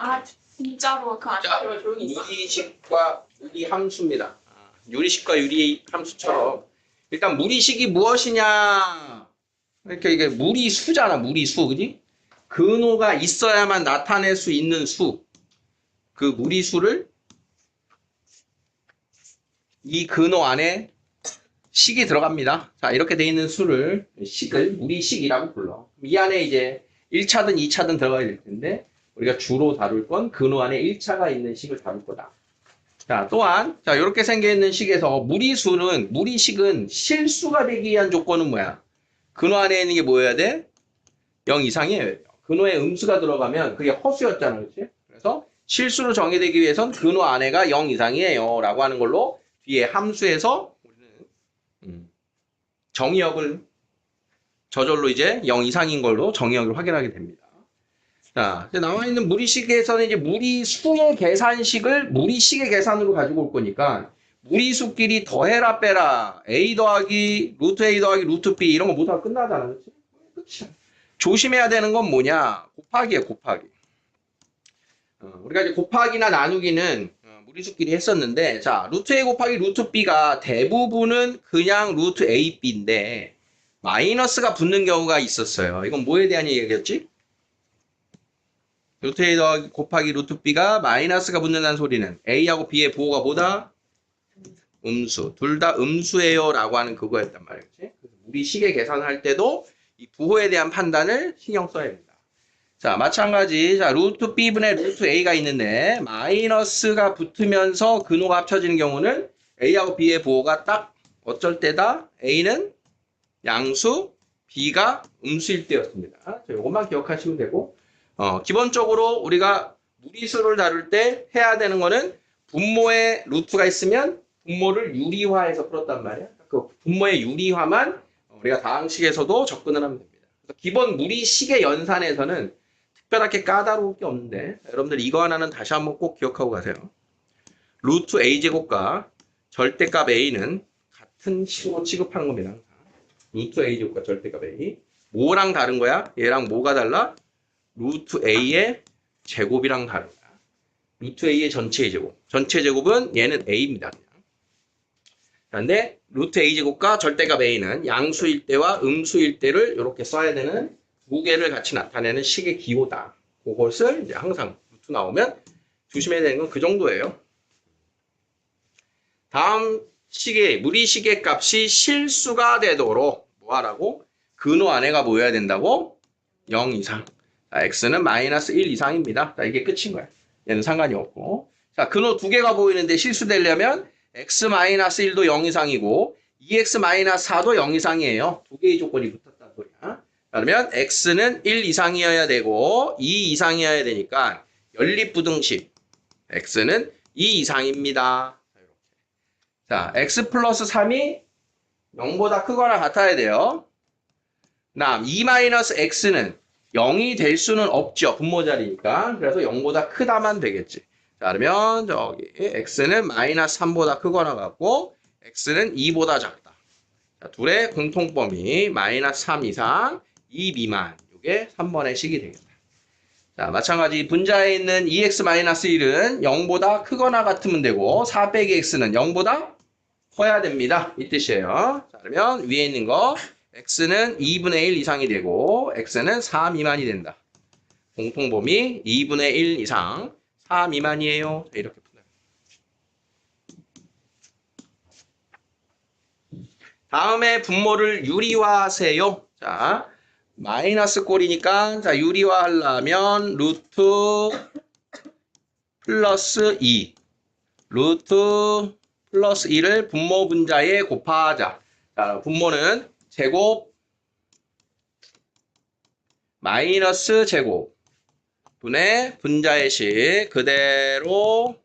아, 진짜로 그 자, 안쪽으로 조용히 있어. 유리식과 유리함수입니다. 유리식과 유리함수처럼 일단 무리식이 무엇이냐? 이렇게 이게 무리수잖아, 무리수, 그지? 근호가 있어야만 나타낼 수 있는 수. 그 무리수를 이 근호 안에 식이 들어갑니다. 자, 이렇게 돼 있는 수를 식을 무리식이라고 불러. 이 안에 이제 1차든 2차든 들어가야 될 텐데 우리가 주로 다룰 건 근호 안에 1차가 있는 식을 다룰 거다. 자, 또한 자, 이렇게 생겨 있는 식에서 무리식은 실수가 되기 위한 조건은 뭐야? 근호 안에 있는 게 뭐여야 돼? 0 이상이에요. 근호에 음수가 들어가면 그게 허수였잖아, 그렇지? 그래서 실수로 정의되기 위해선 근호 안에가 0 이상이에요 라고 하는 걸로 뒤에 함수에서 우리는 정의역을 저절로 이제 0 이상인 걸로 정의역을 확인하게 됩니다. 자, 나와 있는 무리식에서는 이제 무리수의 계산식을 무리식의 계산으로 가지고 올 거니까 무리수끼리 더해라 빼라 a 더하기 루트 a 더하기 루트 b 이런 거 못하고 끝나잖아, 그렇지? 끝이야. 조심해야 되는 건 뭐냐? 곱하기예요, 곱하기. 우리가 이제 곱하기나 나누기는 무리수끼리 했었는데, 자, 루트 a 곱하기 루트 b가 대부분은 그냥 루트 a, b인데 마이너스가 붙는 경우가 있었어요. 이건 뭐에 대한 얘기였지? 루트 a 더하기 곱하기 루트 b가 마이너스가 붙는다는 소리는 a하고 b의 부호가 뭐다? 음수. 둘 다 음수예요 라고 하는 그거였단 말이지. 그래서 우리 식의 계산할 때도 이 부호에 대한 판단을 신경 써야 됩니다. 자, 마찬가지. 자, 루트 b분의 루트 a가 있는데 마이너스가 붙으면서 근호가 합쳐지는 경우는 a하고 b의 부호가 딱 어쩔 때다? a는 양수, b가 음수일 때였습니다. 자, 이것만 기억하시면 되고 기본적으로 우리가 무리수를 다룰 때 해야 되는 거는 분모에 루트가 있으면 분모를 유리화해서 풀었단 말이야. 그 분모의 유리화만 우리가 다항식에서도 접근을 하면 됩니다. 그래서 기본 무리식의 연산에서는 특별하게 까다로울 게 없는데 여러분들 이거 하나는 다시 한번 꼭 기억하고 가세요. 루트 a제곱과 절대값 a는 같은 식으로 취급하는 겁니다. 루트 a제곱과 절대값 a. 뭐랑 다른 거야? 얘랑 뭐가 달라? 루트 a의 제곱이랑 다른 거야. 루트 a의 전체 제곱. 전체 제곱은 얘는 a입니다. 그런데 루트 a제곱과 절대값 a는 양수일 때와 음수일 때를 이렇게 써야 되는 두 개를 같이 나타내는 식의 기호다. 그것을 이제 항상 루트 나오면 조심해야 되는 건 그 정도예요. 다음 식의 무리식의 값이 실수가 되도록 뭐 하라고? 근호 안에가 모여야 된다고? 0 이상. 자, x는 마이너스 1 이상입니다. 자, 이게 끝인 거야. 얘는 상관이 없고. 자, 근호 두 개가 보이는데 실수되려면 x 마이너스 1도 0 이상이고 2x 마이너스 4도 0 이상이에요. 두 개의 조건이 붙었다는 소리야. 그러면 x는 1 이상이어야 되고 2 이상이어야 되니까 연립부등식 x는 2 이상입니다. 자, x 플러스 3이 0보다 크거나 같아야 돼요. 다음 2-x는 0이 될 수는 없죠. 분모 자리니까. 그래서 0보다 크다만 되겠지. 자, 그러면 저기 x는 마이너스 3보다 크거나 같고 x는 2보다 작다. 자, 둘의 공통범위 마이너스 3 이상 2 미만. 이게 3번의 식이 되겠다. 자, 마찬가지 분자에 있는 2x-1은 0보다 크거나 같으면 되고 4 빼기 x는 0보다 커야 됩니다. 이 뜻이에요. 자, 그러면 위에 있는 거 x는 2분의 1 이상이 되고 x는 4 미만이 된다. 공통범위 2분의 1 이상 4 미만이에요. 자, 이렇게 푼다. 다음에 분모를 유리화하세요. 자, 마이너스 꼴이니까 자, 유리화하려면 루트 플러스 2 루트 플러스 2를 분모 분자에 곱하자. 자, 분모는 제곱 마이너스 제곱 분의 분자의 식 그대로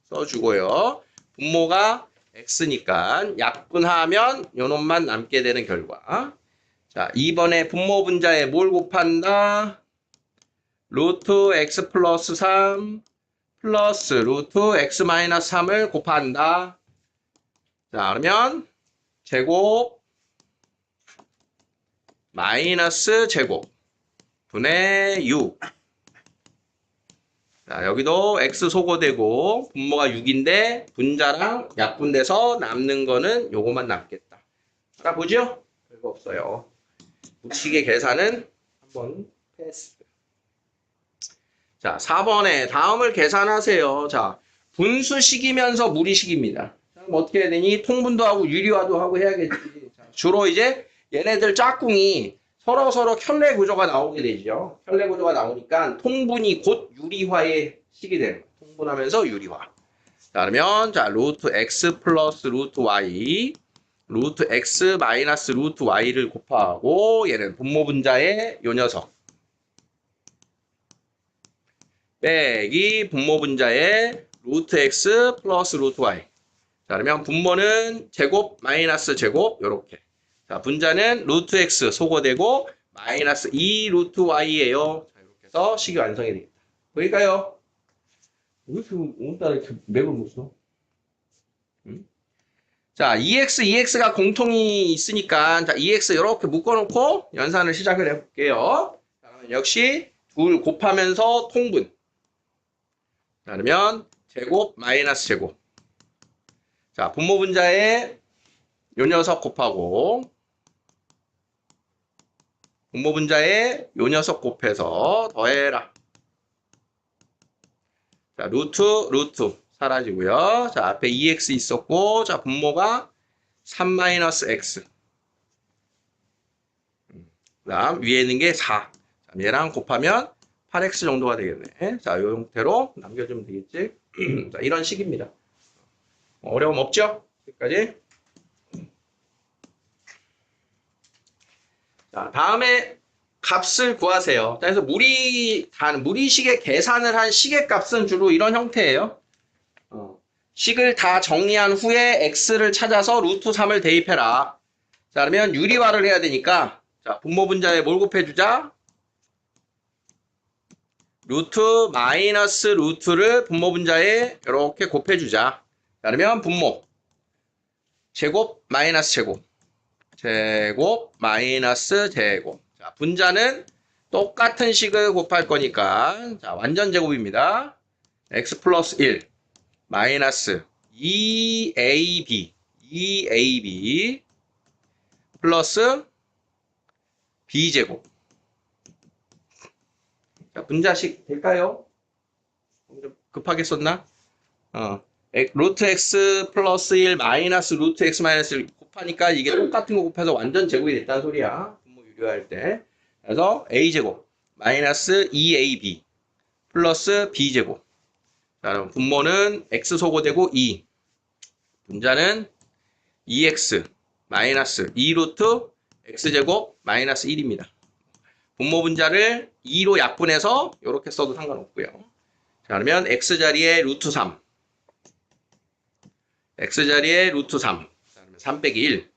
써주고요. 분모가 x니까 약분하면 요놈만 남게 되는 결과. 자, 이번에 분모 분자에 뭘 곱한다? 루트 x 플러스 3 플러스 루트 x 마이너스 3을 곱한다. 자, 그러면 제곱 마이너스 제곱 분의 6. 자, 여기도 x 소거되고 분모가 6인데 분자랑 약분돼서 남는 거는 요거만 남겠다. 알아보죠? 별거 없어요. 무리시계 계산은 한번 패스. 자, 4번에 다음을 계산하세요. 자, 분수식이면서 무리식입니다. 그럼 어떻게 해야 되니? 통분도 하고 유리화도 하고 해야겠지. 자, 주로 이제 얘네들 짝꿍이 서로 켤레 구조가 나오게 되죠. 켤레 구조가 나오니까 통분이 곧 유리화의 식이 되는 거예요. 통분하면서 유리화. 자, 그러면 자, 루트 x 플러스 루트 y 루트 x 마이너스 루트 y를 곱하고 얘는 분모 분자의 요 녀석 빼기 분모 분자의 루트 x 플러스 루트 y. 자, 그러면 분모는 제곱 마이너스 제곱 요렇게. 자, 분자는 루트 x 소거되고 마이너스 2 루트 y예요. 자, 이렇게 해서 식이 완성이 되겠다. 보일까요? 왜 이렇게 오늘따라 이렇게 맥을 못 써? 응? 자, EX가 공통이 있으니까 자, EX 이렇게 묶어놓고 연산을 시작을 해볼게요. 자, 그러면 역시 둘 곱하면서 통분. 자, 그러면 제곱 마이너스 제곱. 자, 분모 분자에 요 녀석 곱하고 분모 분자에 요 녀석 곱해서 더해라. 자, 루트 사라지고요. 자, 앞에 2x 있었고 자, 분모가 3-x. 그다음 위에 있는 게 4. 자, 얘랑 곱하면 8x 정도가 되겠네. 자, 이 형태로 남겨주면 되겠지. 자, 이런 식입니다. 어려움 없죠? 여기까지. 자, 다음에 값을 구하세요. 자, 그래서 무리식의 계산을 한 식의 값은 주로 이런 형태예요. 식을 다 정리한 후에 x를 찾아서 루트 3을 대입해라. 자, 그러면 유리화를 해야 되니까 자, 분모 분자에 뭘 곱해주자? 루트 마이너스 루트를 분모 분자에 이렇게 곱해주자. 자, 그러면 분모 제곱 마이너스 제곱 제곱 마이너스 제곱. 자, 분자는 똑같은 식을 곱할 거니까 자, 완전 제곱입니다. x 플러스 1 마이너스 2ab 플러스 b제곱. 자, 분자식 될까요? 좀 급하게 썼나? 루트 x 플러스 1 마이너스 루트 x 마이너스 1 곱하니까 이게 똑같은 거 곱해서 완전 제곱이 됐다는 소리야. 분모 유리화할 때. 그래서 a제곱 마이너스 2ab 플러스 b제곱. 자, 그럼 분모는 x 소거되고 2. 분자는 2x 마이너스 2루트 x제곱 마이너스 1입니다. 분모 분자를 2로 약분해서 이렇게 써도 상관없고요. 자, 그러면 x자리에 루트 3. x자리에 루트 3. 자, 그러면 3 빼기 1.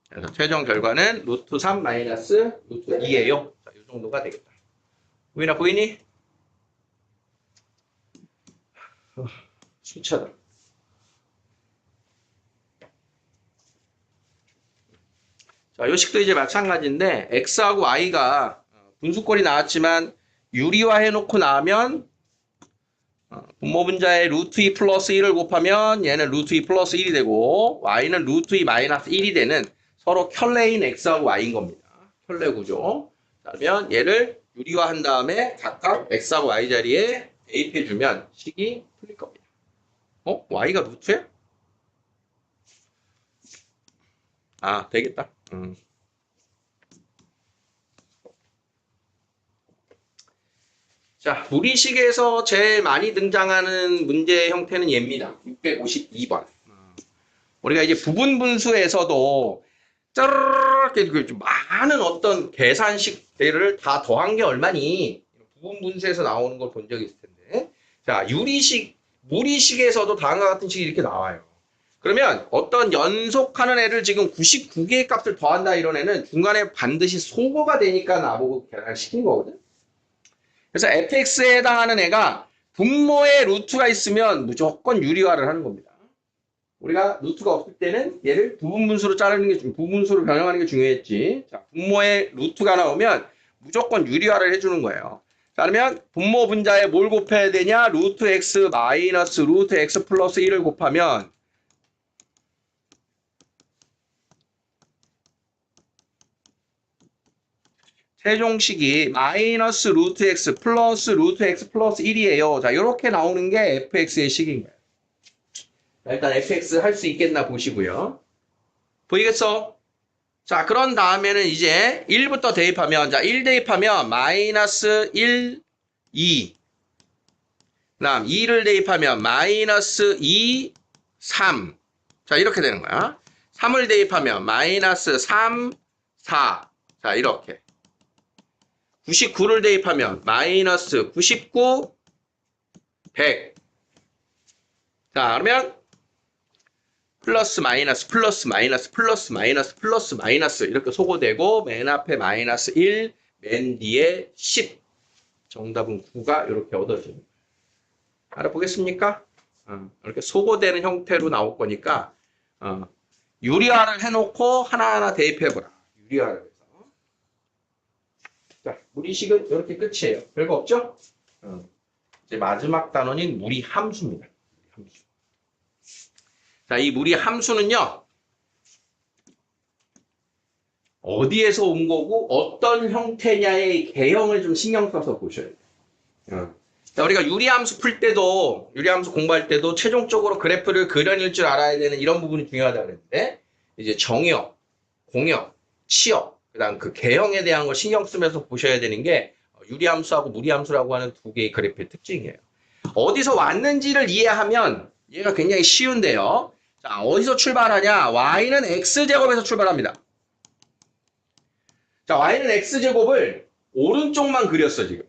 그래서 최종 결과는 루트 3 마이너스 루트 2예요. 자, 이 정도가 되겠다. 보이나 보이니? 수차다. 자, 이 식도 이제 마찬가지인데 x하고 y가 분수꼴이 나왔지만 유리화 해놓고 나면 분모 분자에 루트 2 플러스 1을 곱하면 얘는 루트 2 플러스 1이 되고 y는 루트 2 마이너스 1이 되는 서로 켤레인 x하고 y인 겁니다. 켤레 구조. 자, 그러면 얘를 유리화한 다음에 각각 x하고 y 자리에 대입해주면 식이 풀릴 겁니다. y가 루트야? 아, 되겠다. 자, 무리식에서 제일 많이 등장하는 문제 형태는 얘입니다. 652번. 우리가 이제 부분분수에서도 이렇게 많은 어떤 계산식들을 다 더한 게 얼마니? 부분분수에서 나오는 걸 본 적이 있을 텐데. 자, 무리식에서도 다음과 같은 식이 이렇게 나와요. 그러면 어떤 연속하는 애를 지금 99개의 값을 더한다 이런 애는 중간에 반드시 소거가 되니까 나보고 계산을 시킨 거거든. 그래서 fx에 해당하는 애가 분모에 루트가 있으면 무조건 유리화를 하는 겁니다. 우리가 루트가 없을 때는 얘를 부분분수로 자르는 게 부분분수로 변형하는 게 중요했지. 자, 분모에 루트가 나오면 무조건 유리화를 해주는 거예요. 그러면 분모 분자에 뭘 곱해야 되냐? 루트 x 마이너스 루트 x 플러스 1을 곱하면 세종식이 마이너스 루트 x 플러스 루트 x 플러스 1이에요. 자, 이렇게 나오는 게 fx의 식인 거예요. 자, 일단 fx 할 수 있겠나 보시고요. 보이겠어? 자, 그런 다음에는 이제 1부터 대입하면, 자, 1 대입하면 마이너스 1, 2. 그 다음 2를 대입하면 마이너스 2, 3. 자, 이렇게 되는 거야. 3을 대입하면 마이너스 3, 4. 자, 이렇게. 99를 대입하면 마이너스 99, 100. 자, 그러면 플러스 마이너스 플러스 마이너스 플러스 마이너스 플러스 마이너스 이렇게 소거되고 맨 앞에 마이너스 1, 맨 뒤에 10. 정답은 9가 이렇게 얻어집니다. 알아보겠습니까? 이렇게 소거되는 형태로 나올 거니까 유리화를 해놓고 하나하나 대입해보라. 유리화를 해서. 자, 무리식은 이렇게 끝이에요. 별거 없죠? 이제 마지막 단원인 무리 함수입니다. 함수. 자, 이 무리 함수는요. 어디에서 온 거고 어떤 형태냐의 개형을 좀 신경 써서 보셔야 돼요. 자, 우리가 유리함수 풀 때도 유리함수 공부할 때도 최종적으로 그래프를 그려낼 줄 알아야 되는 이런 부분이 중요하다고 그랬는데 이제 정역, 공역, 치역 그다음 그 개형에 대한 걸 신경 쓰면서 보셔야 되는 게 유리함수하고 무리함수라고 하는 두 개의 그래프의 특징이에요. 어디서 왔는지를 이해하면 얘가 굉장히 쉬운데요. 자, 어디서 출발하냐? y는 x제곱에서 출발합니다. 자, y는 x제곱을 오른쪽만 그렸어, 지금.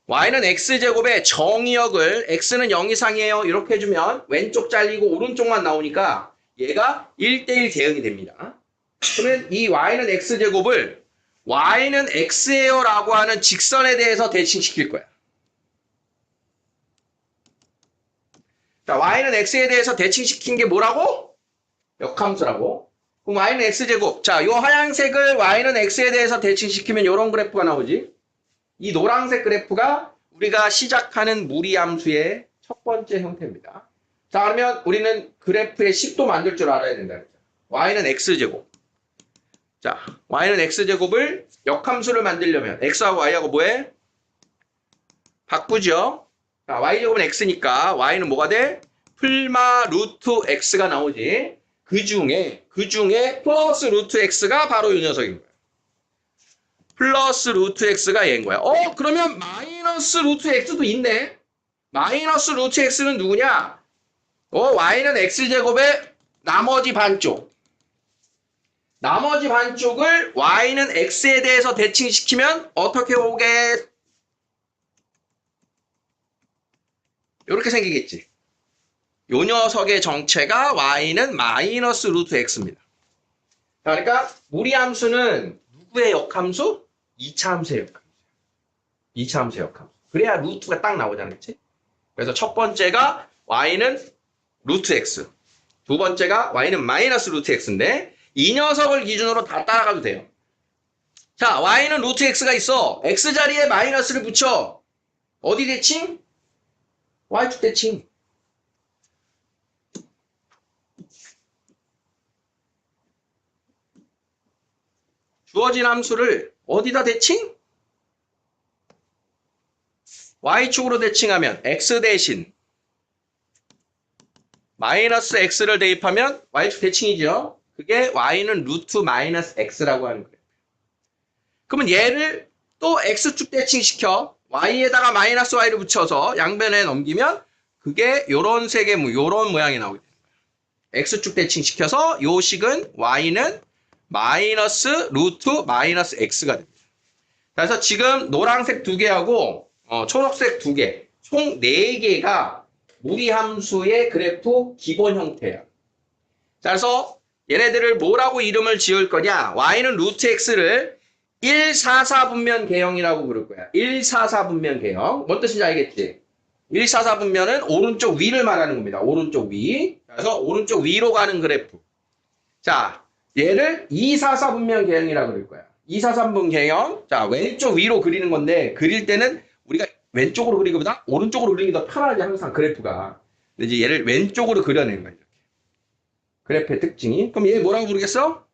y는 x제곱의 정의역을 x는 0 이상이에요. 이렇게 해주면 왼쪽 잘리고 오른쪽만 나오니까 얘가 1대1 대응이 됩니다. 그러면 이 y는 x제곱을 y는 x예요 라고 하는 직선에 대해서 대칭시킬 거야. 자, y는 x에 대해서 대칭시킨 게 뭐라고? 역함수라고. 그럼 y는 x제곱. 자, 요 하얀색을 y는 x에 대해서 대칭시키면 이런 그래프가 나오지. 이 노란색 그래프가 우리가 시작하는 무리함수의 첫 번째 형태입니다. 자, 그러면 우리는 그래프의 식도 만들 줄 알아야 된다. y는 x제곱. 자, y는 x제곱을 역함수를 만들려면 x하고 y하고 뭐해? 바꾸죠. 자, y제곱은 x니까 y는 뭐가 돼? 풀마 루트 x가 나오지. 그 중에 플러스 루트 x가 바로 이 녀석인 거야. 플러스 루트 x가 얘인 거야. 그러면 마이너스 루트 x도 있네. 마이너스 루트 x는 누구냐? y는 x제곱의 나머지 반쪽. 나머지 반쪽을 y는 x에 대해서 대칭시키면 어떻게 오게? 이렇게 생기겠지. 요 녀석의 정체가 y는 마이너스 루트 x입니다. 그러니까 무리함수는 누구의 역함수? 2차 함수의 역함수. 2차 함수의 역함수. 그래야 루트가 딱 나오잖아, 그치? 그래서 첫 번째가 y는 루트 x. 두 번째가 y는 마이너스 루트 x인데 이 녀석을 기준으로 다 따라가도 돼요. 자, y는 루트 x가 있어. x 자리에 마이너스를 붙여. 어디 대칭? y축 대칭. 주어진 함수를 어디다 대칭? y축으로 대칭하면 x 대신 마이너스 x를 대입하면 y축 대칭이죠. 그게 y는 루트 마이너스 x라고 하는 거예요. 그러면 얘를 또 x축 대칭시켜 y에다가 마이너스 y를 붙여서 양변에 넘기면 그게 요런 색의 요런 모양이 나오게 됩니다. x축 대칭시켜서 요 식은 y는 마이너스 루트 마이너스 x가 됩니다. 그래서 지금 노란색 2개하고 초록색 2개, 총 4개가 무리함수의 그래프 기본 형태야. 그래서 얘네들을 뭐라고 이름을 지을 거냐? y는 루트 x를 144분면 개형이라고 부를 거야. 144분면 개형. 뭔 뜻인지 알겠지? 144분면은 오른쪽 위를 말하는 겁니다. 오른쪽 위. 그래서 오른쪽 위로 가는 그래프. 자, 얘를 244분면 개형이라고 그럴 거야. 2, 4, 3분 개형. 자, 왼쪽 위로 그리는 건데, 그릴 때는 우리가 왼쪽으로 그리기보다 오른쪽으로 그리는 게 더 편하지, 항상 그래프가. 근데 이제 얘를 왼쪽으로 그려내는 거야. 이렇게. 그래프의 특징이. 그럼 얘 뭐라고 부르겠어?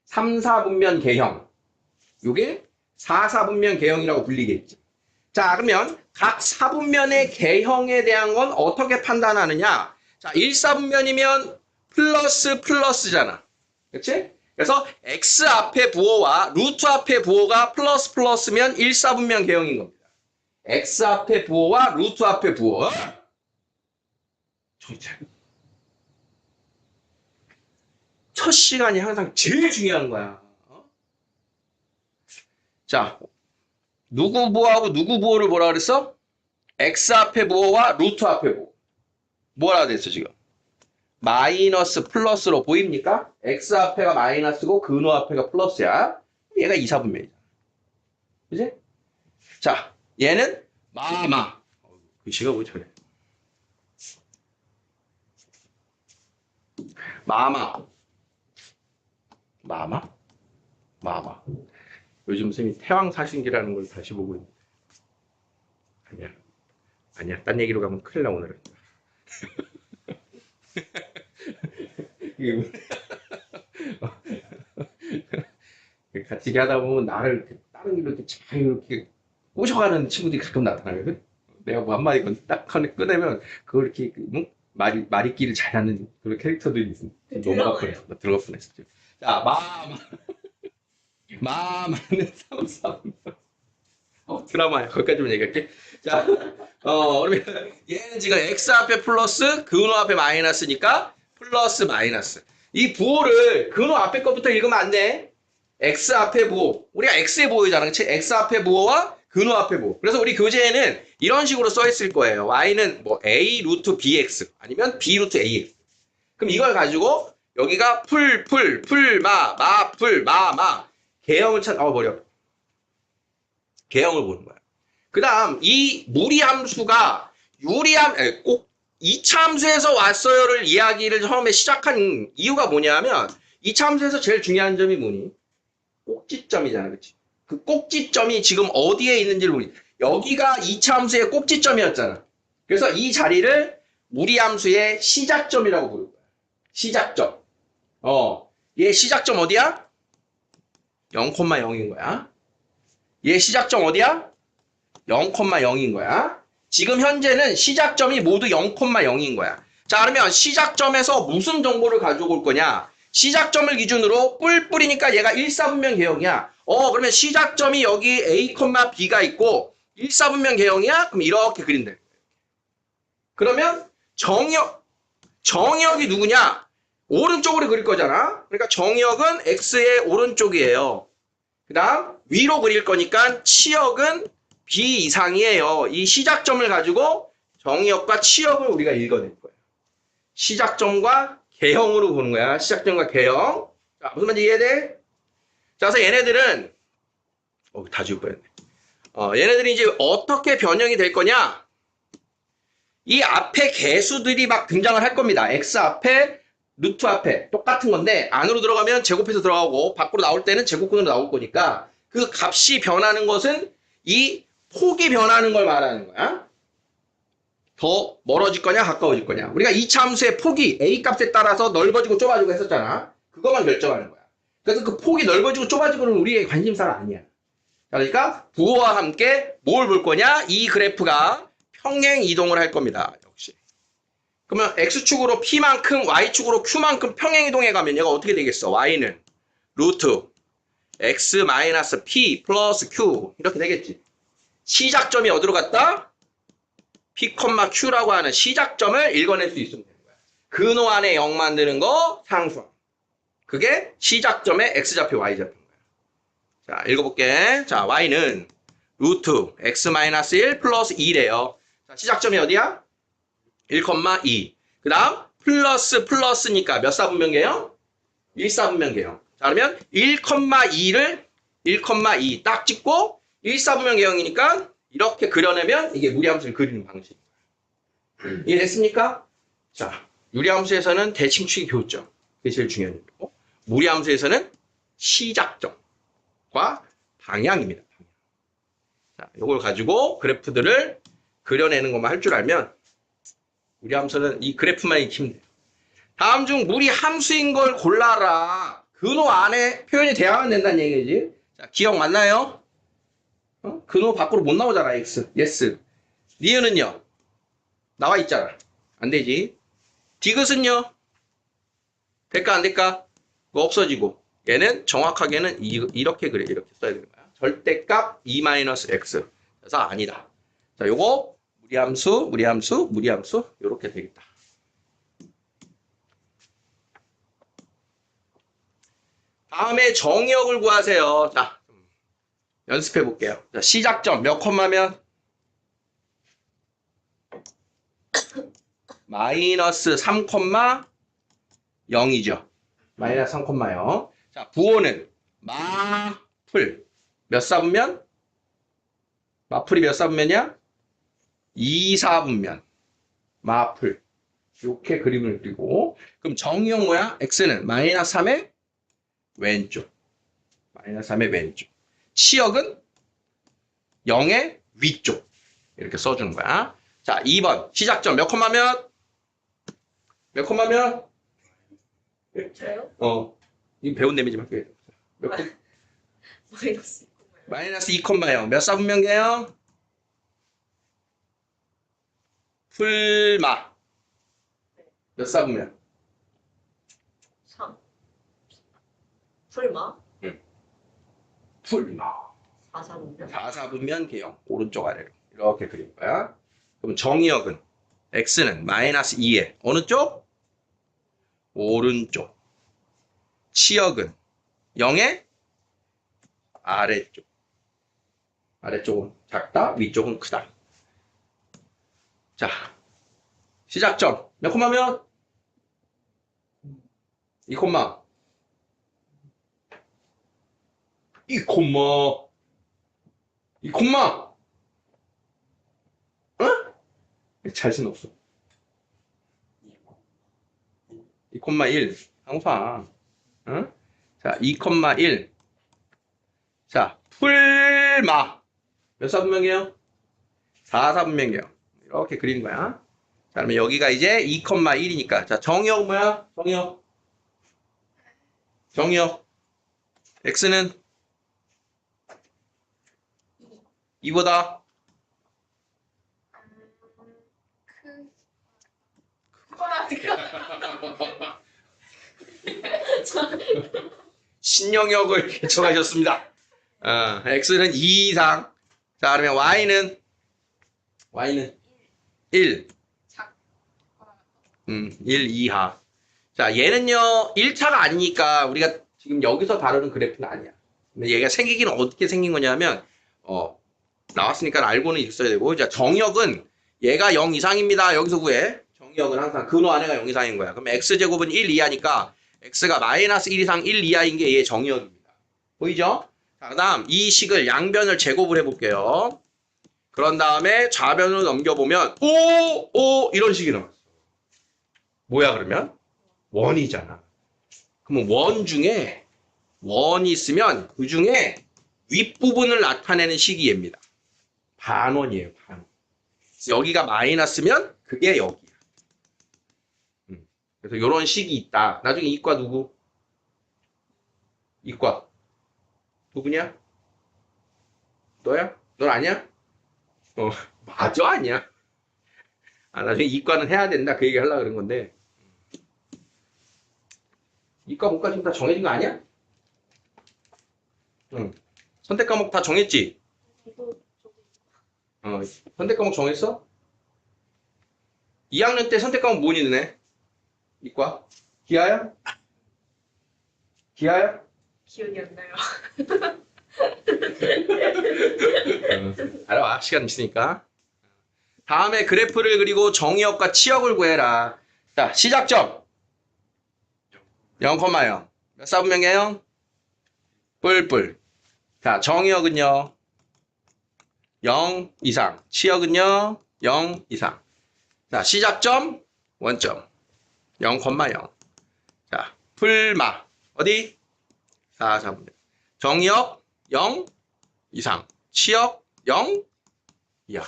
3, 4분면 개형. 요게 4, 4분면 개형이라고 불리겠지. 자, 그러면 각 4분면의 개형에 대한 건 어떻게 판단하느냐? 자, 1, 4분면이면 플러스 플러스잖아. 그치? 그래서 x 앞에 부호와 루트 앞에 부호가 플러스 플러스면 1, 4분면 개형인 겁니다. x 앞에 부호와 루트 앞에 부호. 첫 시간이 항상 제일 중요한 거야. 자, 누구 부호하고 누구 부호를 뭐라 그랬어? x 앞에 부호와 루트 앞에 부호. 뭐라 그랬어, 지금? 마이너스 플러스로 보입니까? x 앞에가 마이너스고 근호 앞에가 플러스야. 얘가 2, 4분면이잖아. 그지? 자, 얘는 마마. 글씨가 왜 저래? 마마. 마마? 마마. 요즘 선생님이 태왕사신기라는 걸 다시 보고 있는데. 아니야. 아니야. 딴 얘기로 가면 큰일 나, 오늘은. 같이 하다 보면 나를 다른 길로 이렇게 잘 이렇게 꼬셔가는 친구들이 가끔 나타나거든. 내가 뭐 한마디 딱 꺼내면 그걸 이렇게 말잇기를 잘하는 그런 캐릭터들이 있어. 넘어가 뻔했어. 나 들어가 뻔했어. 자, 마마는 삼삼. 드라마야. 거기까지만 얘기할게. 자, 그러면 얘는 지금 x 앞에 플러스 근호 앞에 마이너스니까 플러스 마이너스. 이 부호를 근호 앞에 것부터 읽으면 안 돼. x 앞에 부호. 우리가 x의 부호이잖아. 그치? x 앞에 부호와 근호 앞에 부호. 그래서 우리 교재에는 이런 식으로 써 있을 거예요. y는 뭐 a 루트 bx 아니면 b 루트 ax. 그럼 이걸 가지고 여기가 마. 개형을 개형을 보는 거야. 그 다음 이 무리함수가 꼭 2차 함수에서 왔어요를 이야기를 처음에 시작한 이유가 뭐냐면 2차 함수에서 제일 중요한 점이 뭐니? 꼭지점이잖아. 그치? 그 꼭지점이 지금 어디에 있는지를 모르니. 여기가 2차 함수의 꼭지점이었잖아. 그래서 이 자리를 무리함수의 시작점이라고 부르는 거야. 시작점. 얘 시작점 어디야? 0,0인 거야. 얘 시작점 어디야? 0,0인 거야. 지금 현재는 시작점이 모두 0,0인 거야. 자, 그러면 시작점에서 무슨 정보를 가지고 올 거냐? 시작점을 기준으로 뿔뿔이니까 얘가 1, 4분면 개형이야. 그러면 시작점이 여기 A, B가 있고 1, 4분면 개형이야? 그럼 이렇게 그린다. 그러면 정역이 누구냐? 오른쪽으로 그릴 거잖아. 그러니까 정역은 X의 오른쪽이에요. 그 다음 위로 그릴 거니까 치역은 B 이상이에요. 이 시작점을 가지고 정역과 치역을 우리가 읽어낼 거예요. 시작점과 개형으로 보는 거야. 시작점과 개형. 자, 무슨 말인지 이해돼? 자, 그래서 얘네들은 다 지울 뻔했네. 얘네들이 이제 어떻게 변형이 될 거냐? 이 앞에 개수들이 막 등장을 할 겁니다. x 앞에 루트 앞에 똑같은 건데 안으로 들어가면 제곱해서 들어가고 밖으로 나올 때는 제곱근으로 나올 거니까 그 값이 변하는 것은 이 폭이 변하는 걸 말하는 거야. 더 멀어질 거냐 가까워질 거냐. 우리가 2차 함수의 폭이 a 값에 따라서 넓어지고 좁아지고 했었잖아. 그것만 결정하는 거야. 그래서 그 폭이 넓어지고 좁아지고는 우리의 관심사가 아니야. 그러니까 부호와 함께 뭘 볼 거냐? 이 그래프가 평행 이동을 할 겁니다. 역시. 그러면 x축으로 p만큼 y축으로 q만큼 평행 이동해 가면 얘가 어떻게 되겠어? y는 루트 x 마이너스 p 플러스 q 이렇게 되겠지. 시작점이 어디로 갔다? p, q라고 하는 시작점을 읽어낼 수 있으면 되는 거야. 근호 안에 0 만드는 거 상수함. 그게 시작점의 x좌표 y좌표인 거야. 자, 읽어볼게. 자, y는 루트 x 마이너스 1 플러스 2래요. 자, 시작점이 어디야? 1,2. 그 다음 플러스니까 몇 사분면 개형? 1사분면 개형. 자, 그러면 1,2를 1,2 딱 찍고 1사분면 개형이니까 이렇게 그려내면 이게 무리함수를 그리는 방식입니다. 이해됐습니까? 자, 유리함수에서는 대칭축이 교점. 그게 제일 중요한 거고 무리함수에서는 시작점. 방향과 방향입니다. 자, 이걸 가지고 그래프들을 그려내는 것만 할 줄 알면 우리 함수는 이 그래프만 익히면 돼요. 다음 중 무리 함수인 걸 골라라. 근호 안에 표현이 돼야만 된다는 얘기지. 자, 기억 맞나요? 근호 밖으로 못 나오잖아, x. yes. 니은은요? 나와 있잖아. 안 되지. 디귿은요? 될까 안 될까? 그거 없어지고. 얘는 정확하게는 이렇게 그래. 이렇게 써야 되는 거야. 절대값 2-x. 그래서 아니다. 자, 요거 무리함수, 무리함수, 무리함수 요렇게 되겠다. 다음에 정의역을 구하세요. 자, 연습해 볼게요. 자, 시작점 몇 콤마면? 마이너스 3,0이죠. 마이너스 3,0. 자, 부호는 마풀. 몇 사분면? 마풀이 몇 사분면이야? 2사분면. 마풀. 이렇게 그림을 그리고 그럼 정의역 뭐야? x는 마이너스 3의 왼쪽. 마이너스 3의 왼쪽. 치역은 0의 위쪽. 이렇게 써주는 거야. 자, 2번. 시작점 몇 콤마면? 몇 콤마면? 저요? 이거 배운 내미 좀 할게요. 몇 콤? 마이너스 2,0. 마이너스 2,0. 몇 사분면계요? 풀마. 몇 사분면? 3. 풀마? 풀마. 4사분면? 4사분면 개형. 오른쪽 아래로. 이렇게 그릴 거야. 그럼 정의역은 x는 마이너스 2에 어느 쪽? 오른쪽. 치역은 0의 아래쪽. 아래쪽은 작다, 위쪽은 크다. 자, 시작점 몇 콤마면? 2콤마. 2콤마. 2콤마. 응? 잘 순 없어. 2,1 항상. 응? 자, 2,1. 자, 풀마. 몇 사분면이에요? 4사분면이에요. 이렇게 그린 거야. 자, 그러면 여기가 이제 2,1이니까. 자, 정의역 뭐야? 정의역. 정의역. x는 2보다 크거라니까. 신영역을 개척하셨습니다. x는 2 이상. 자, 그러면 y는 1. 1 이하. 자, 얘는요, 1차가 아니니까 우리가 지금 여기서 다루는 그래프는 아니야. 근데 얘가 생기기는 어떻게 생긴 거냐면, 나왔으니까 알고는 있어야 되고, 자, 정역은 얘가 0 이상입니다. 여기서 구해. 정역은 항상 근호 안에가 0 이상인 거야. 그럼 x제곱은 1 이하니까 x가 마이너스 1 이상 1 이하인 게 얘 정역입니다. 보이죠? 자, 그 다음 이 식을 양변을 제곱을 해볼게요. 그런 다음에 좌변으로 넘겨보면 이런 식이 나왔어. 뭐야 그러면? 원이잖아. 그러면 원 중에 원이 있으면 그 중에 윗부분을 나타내는 식이 얘입니다. 반원이에요. 반원. 여기가 마이너스면 그게 여기야. 그래서 이런 식이 있다. 나중에 이과 누구? 이과 누구냐? 너야? 넌 아니야? 맞아 아니야? 나중에 이과는 해야 된다 그 얘기 하려고 그런 건데 이과 문과 지금 다 정해진 거 아니야? 응. 선택 과목 다 정했지? 선택 과목 정했어? 2학년 때 선택 과목 뭐니 너네? 이과? 기하야? 기하야? 기억이 안 나요. 알아와 시간 있으니까. 다음에 그래프를 그리고 정의역과 치역을 구해라. 자, 시작점 0,0 몇 사분면이에요? 뿔뿔. 자, 정의역은요 0 이상, 치역은요 0 이상. 자, 시작점 원점 0,0. 자, 풀마 어디? 4사분면. 정의역 0 이상. 치역 0 이하.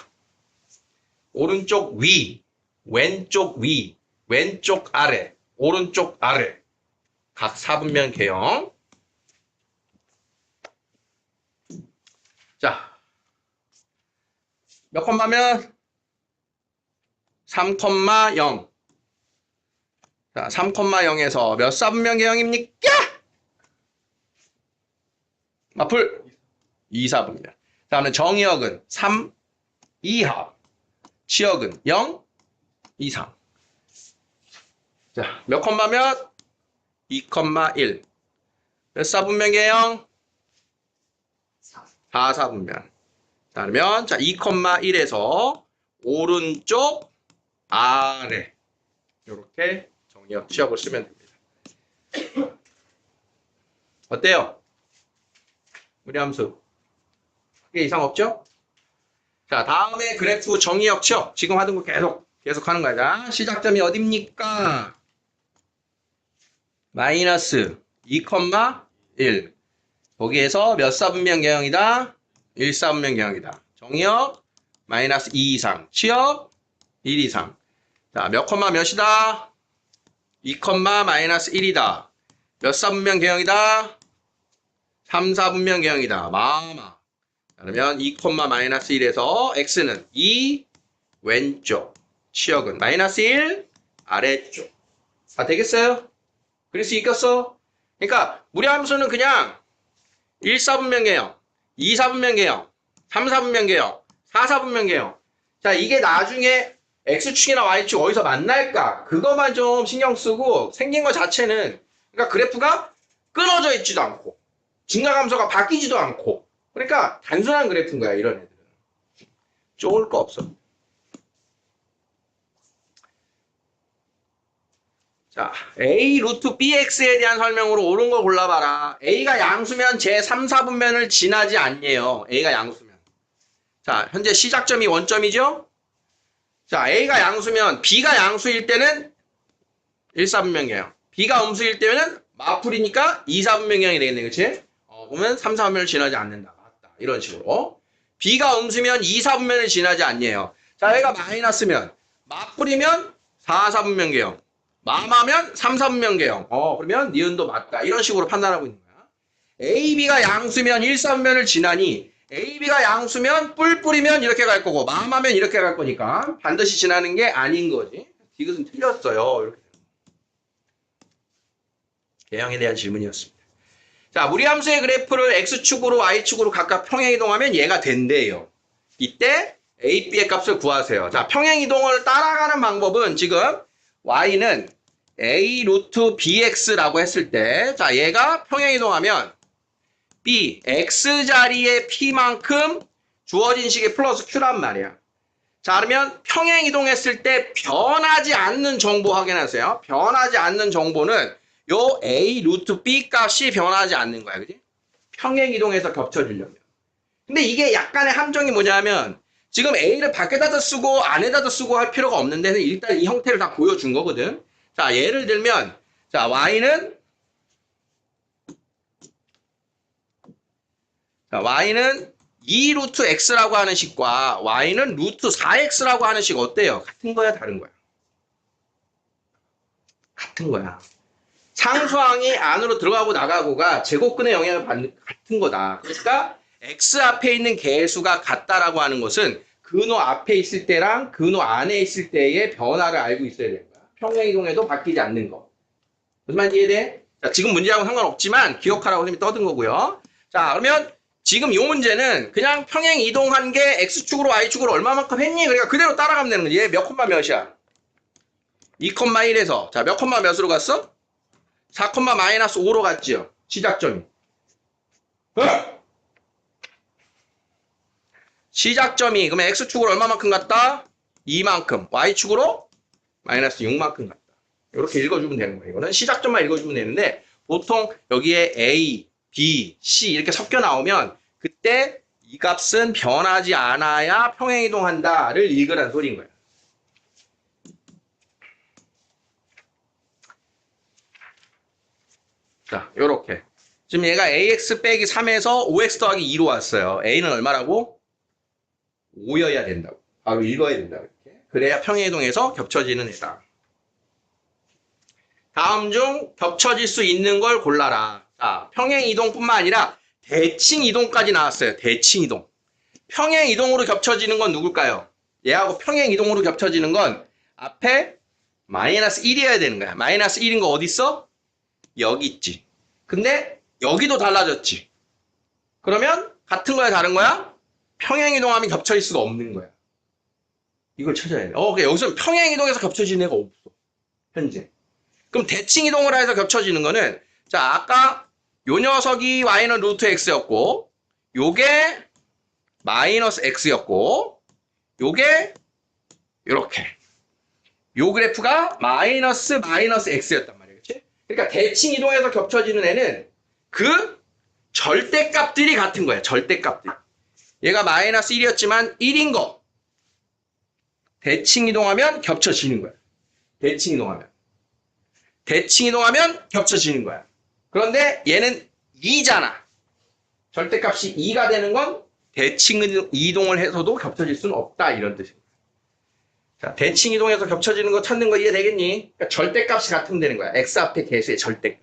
오른쪽 위, 왼쪽 위, 왼쪽 아래, 오른쪽 아래. 각 4분면 개형. 자, 몇 콤마면? 3,0. 자, 3,0에서 몇 사분면 개형입니까? 마풀 2사분면. 다음에 정의역은 3 이하, 치역은 0 이상. 자, 몇 콤마면? 2,1. 몇 사분면 개형? 4사분면. 그러면 자, 2,1에서 오른쪽 아래 이렇게 정의역 치역을 쓰면 됩니다. 어때요? 우리 함수 크게 이상 없죠? 자, 다음에 그래프 정의역 치역. 지금 하던 거 계속 하는 거야. 자, 시작점이 어딥니까? 마이너스 2,1. 거기에서 몇 사분면 개형이다? 1사분면 개형이다. 정의역 마이너스 2 이상. 치역 1 이상. 자, 몇 콤마 몇이다? 2 콤마 마이너스 1이다. 몇 사분면 개형이다? 3사분면 개형이다. 마마. 그러면 2 콤마 마이너스 1에서 x는 2 왼쪽. 치역은 마이너스 1 아래쪽. 다 되겠어요? 그럴 수 있겠어? 그러니까 무리함수는 그냥 1사분면 개형, 2사분면 개형, 3사분면 개형, 4사분면 개형. 자, 이게 나중에 X축이나 Y축 어디서 만날까? 그것만 좀 신경 쓰고 생긴 것 자체는 그러니까 그래프가 끊어져 있지도 않고 증가감소가 바뀌지도 않고 그러니까 단순한 그래프인 거야, 이런 애들은. 좋을 거 없어. 자, A 루트 BX에 대한 설명으로 옳은 걸 골라봐라. A가 양수면 제 3, 4분면을 지나지 않네요. A가 양수면. 자, 현재 시작점이 원점이죠? 자, A가 양수면 B가 양수일 때는 1사분면이에요. B가 음수일 때는 마풀이니까 2사분면이 되겠네, 그치? 보면 3, 4분면을 지나지 않는다. 맞다. 이런 식으로. B가 음수면 2사분면을 지나지 않네요. 자, 얘가 마이너스면 마풀이면 4사분면 개형. 마마면 3사분면 개형. 그러면 니은도 맞다. 이런 식으로 판단하고 있는 거야. AB가 양수면 1사분면을 지나니 AB가 양수면 뿔뿔이면 이렇게 갈 거고 마마면 이렇게 갈 거니까 반드시 지나는 게 아닌 거지. 이것은 틀렸어요. 이렇게. 개형에 대한 질문이었습니다. 자, 무리함수의 그래프를 X축으로 Y축으로 각각 평행이동하면 얘가 된대요. 이때 A, B의 값을 구하세요. 자, 평행이동을 따라가는 방법은 지금 Y는 A 루트 BX라고 했을 때, 자, 얘가 평행이동하면 B, X 자리의 P만큼 주어진 식의 플러스 Q란 말이야. 자, 그러면 평행이동했을 때 변하지 않는 정보 확인하세요. 변하지 않는 정보는 요 A 루트 B 값이 변하지 않는 거야. 그지? 평행이동해서 겹쳐지려면. 근데 이게 약간의 함정이 뭐냐면 지금 A를 밖에다도 쓰고 안에다도 쓰고 할 필요가 없는데 일단 이 형태를 다 보여준 거거든. 자, 예를 들면 자, Y는 2 루트 X라고 하는 식과 Y는 루트 4X라고 하는 식 어때요? 같은 거야, 다른 거야? 같은 거야. 상수항이 안으로 들어가고 나가고가 제곱근의 영향을 받는 같은 거다. 그러니까 X 앞에 있는 개수가 같다라고 하는 것은 근호 앞에 있을 때랑 근호 안에 있을 때의 변화를 알고 있어야 되는 거야. 평행이동에도 바뀌지 않는 거. 무슨 말인지 이해돼? 자, 지금 문제하고 상관없지만 기억하라고 선생님이 떠든 거고요. 자, 그러면 지금 이 문제는 그냥 평행이동한 게 X축으로 Y축으로 얼마만큼 했니? 그러니까 그대로 따라가면 되는 거지. 얘 몇 콤마 몇이야? 2,1에서 자, 몇 콤마 몇으로 갔어? 4, 마이너스 5로 갔지요. 시작점이. 시작점이 그러면 X축으로 얼마만큼 갔다? 2만큼. Y축으로 마이너스 6만큼 갔다. 이렇게 읽어주면 되는 거예요. 이거는 시작점만 읽어주면 되는데 보통 여기에 A, B, C 이렇게 섞여 나오면 그때 이 값은 변하지 않아야 평행이동한다를 읽으라는 소리인 거예요. 자, 요렇게. 지금 얘가 ax 빼기 3에서 5x 더하기 2로 왔어요. a는 얼마라고? 5여야 된다고. 바로 읽어야 된다고. 이렇게. 그래야 평행이동에서 겹쳐지는 애다. 다음 중 겹쳐질 수 있는 걸 골라라. 자, 평행이동뿐만 아니라 대칭이동까지 나왔어요. 대칭이동. 평행이동으로 겹쳐지는 건 누굴까요? 얘하고 평행이동으로 겹쳐지는 건 앞에 마이너스 1이어야 되는 거야. 마이너스 1인 거 어디 있어? 여기 있지. 근데 여기도 달라졌지. 그러면 같은 거야 다른 거야? 평행이동하면 겹쳐질 수가 없는 거야. 이걸 찾아야 돼. 여기서 평행이동에서 겹쳐지는 애가 없어. 현재. 그럼 대칭이동을 해서 겹쳐지는 거는 자 아까 요 녀석이 y는 루트 x였고 요게 마이너스 x였고 요게 요렇게 요 그래프가 마이너스 x였단 말이야. 그치? 그러니까 대칭이동에서 겹쳐지는 애는 그 절대값들이 같은 거야. 절대값들. 얘가 마이너스 1이었지만 1인 거 대칭이동하면 겹쳐지는 거야. 대칭이동하면 겹쳐지는 거야. 그런데 얘는 2잖아. 절대값이 2가 되는 건 대칭이동을 해서도 겹쳐질 수는 없다. 이런 뜻입니다. 자, 대칭이동해서 겹쳐지는 거 찾는 거 이해되겠니? 그러니까 절대값이 같으면 되는 거야. x 앞에 개수의 절대값.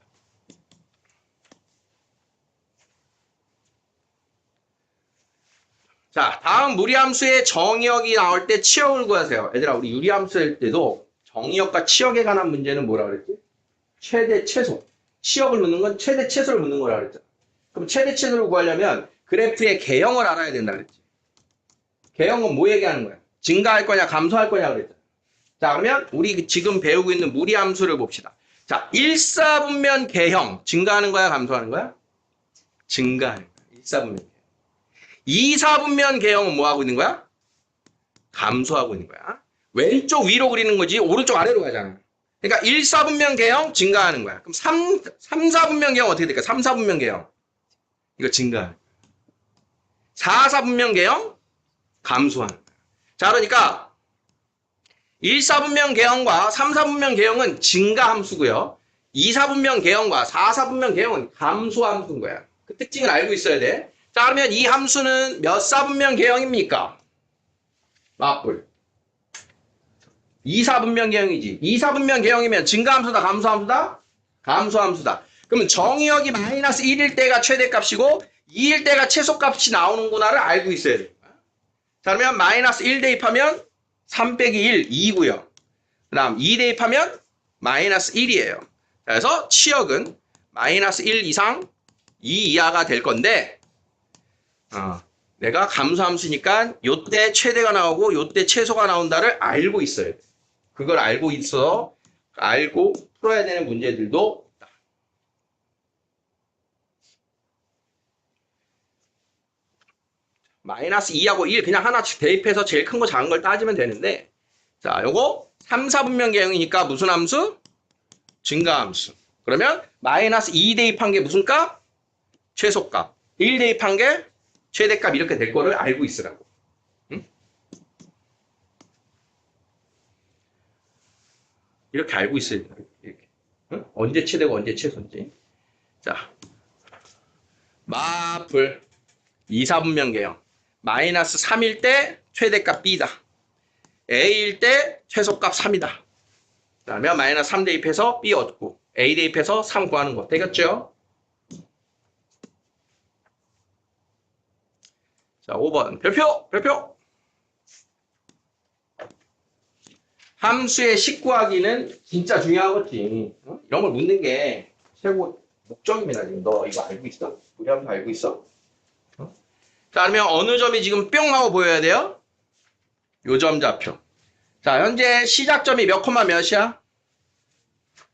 자, 다음 무리함수의 정의역이 나올 때 치역을 구하세요. 얘들아, 우리 유리함수 할 때도 정의역과 치역에 관한 문제는 뭐라 그랬지? 최대 최소. 치역을 묻는 건 최대 최소를 묻는 거라 그랬잖아. 그럼 최대 최소를 구하려면 그래프의 개형을 알아야 된다 그랬지. 개형은 뭐 얘기하는 거야? 증가할 거냐 감소할 거냐 그랬잖아. 자, 그러면 우리 지금 배우고 있는 무리함수를 봅시다. 자, 1사분면 개형 증가하는 거야 감소하는 거야? 증가하는 거야. 1사분면 개형. 2사분면 개형은 뭐 하고 있는 거야? 감소하고 있는 거야. 왼쪽 위로 그리는 거지 오른쪽 아래로 가잖아. 그러니까 1사분면 개형 증가하는 거야. 그럼 3사분면 개형 어떻게 될까? 3사분면 개형 이거 증가하는 거야. 4사분면 개형 감소하는 거야. 자, 그러니까 1사분면 개형과 3사분면 개형은 증가 함수고요. 2사분면 개형과 4사분면 개형은 감소 함수인 거야. 그 특징을 알고 있어야 돼. 자, 그러면 이 함수는 몇 사분면 개형입니까? 맞불. 2사분면 개형이지. 2사분면 개형이면 증가함수다, 감소함수다? 감소함수다. 그러면 정의역이 마이너스 1일 때가 최대값이고 2일 때가 최소값이 나오는구나를 알고 있어야 돼. 자, 그러면 마이너스 1 대입하면 3 빼기 1, 2고요. 그 다음 2 대입하면 마이너스 1이에요. 그래서 치역은 마이너스 1 이상 2 이하가 될 건데 내가 감소함수니까 요때 최대가 나오고 요때 최소가 나온다를 알고 있어야 돼. 그걸 알고 풀어야 되는 문제들도 있다. 마이너스 2하고 1 그냥 하나씩 대입해서 제일 큰 거 작은 걸 따지면 되는데 자, 요거 3, 4분면 개형이니까 무슨 함수? 증가함수. 그러면 마이너스 2 대입한 게 무슨 값? 최소값. 1 대입한 게 최대값 이렇게 될 거를 알고 있으라고. 응? 이렇게 알고 있어야 된다. 이렇게. 응? 언제 최대고 언제 최소인지. 자, 마플 2, 4분면 개형. 마이너스 3일 때 최대값 B다. A일 때 최소값 3이다. 그러면 마이너스 3 대입해서 B 얻고 A 대입해서 3 구하는 거 되겠죠? 자, 5번 별표. 함수의 식 구하기는 진짜 중요하겠지. 어? 이런 걸 묻는 게 최고 목적입니다. 지금 너 이거 알고 있어? 우리 함수 알고 있어? 어? 자, 그러면 어느 점이 지금 뿅 하고 보여야 돼요? 요 점 좌표. 자, 현재 시작점이 몇 콤마 몇이야?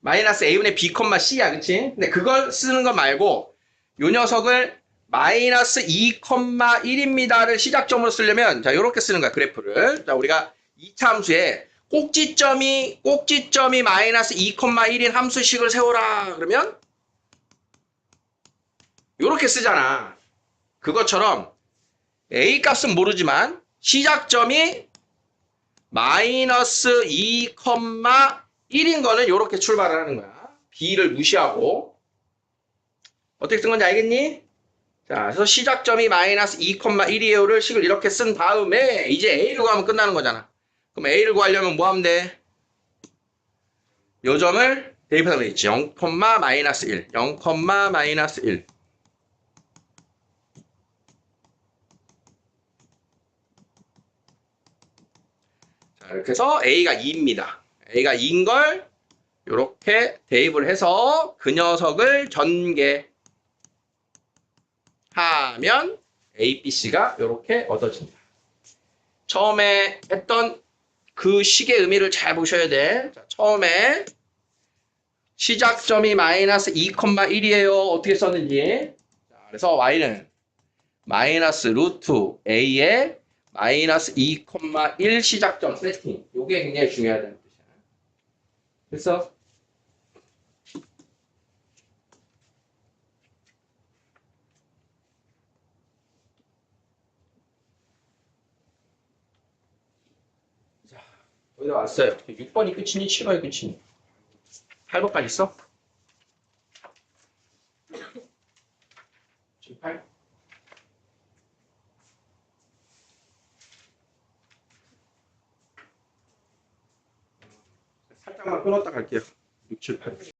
마이너스 a분의 b 콤마 c야, 그치? 근데 그걸 쓰는 거 말고 요 녀석을 마이너스 2,1입니다를 시작점으로 쓰려면 자, 요렇게 쓰는 거야, 그래프를. 자, 우리가 2차 함수에 꼭지점이 마이너스 2,1인 함수식을 세워라. 그러면 요렇게 쓰잖아. 그것처럼 a 값은 모르지만 시작점이 마이너스 2,1인 거는 요렇게 출발을 하는 거야. b를 무시하고 어떻게 쓴 건지 알겠니? 자, 그래서 시작점이 마이너스 2,1이에요를 식을 이렇게 쓴 다음에 이제 A를 구하면 끝나는 거잖아. 그럼 A를 구하려면 뭐 하면 돼? 요 점을 대입하면 되겠지. 0, 마이너스 1. 0, 마이너스 1. 자, 이렇게 해서 A가 2입니다. A가 2인 걸 이렇게 대입을 해서 그 녀석을 전개하면 A, B, C가 이렇게 얻어진다. 처음에 했던 그 식의 의미를 잘 보셔야 돼. 자, 처음에 시작점이 마이너스 2,1이에요. 어떻게 썼는지. 자, 그래서 y는 마이너스 루트 a에 마이너스 2,1 시작점 세팅. 이게 굉장히 중요하다는 뜻이야. 그래서 자, 여기다 왔어요. 6번이 끝이니 7번이 끝이니. 8번까지 써? 지금 8? 살짝만 끊었다 갈게요. 6, 7, 8.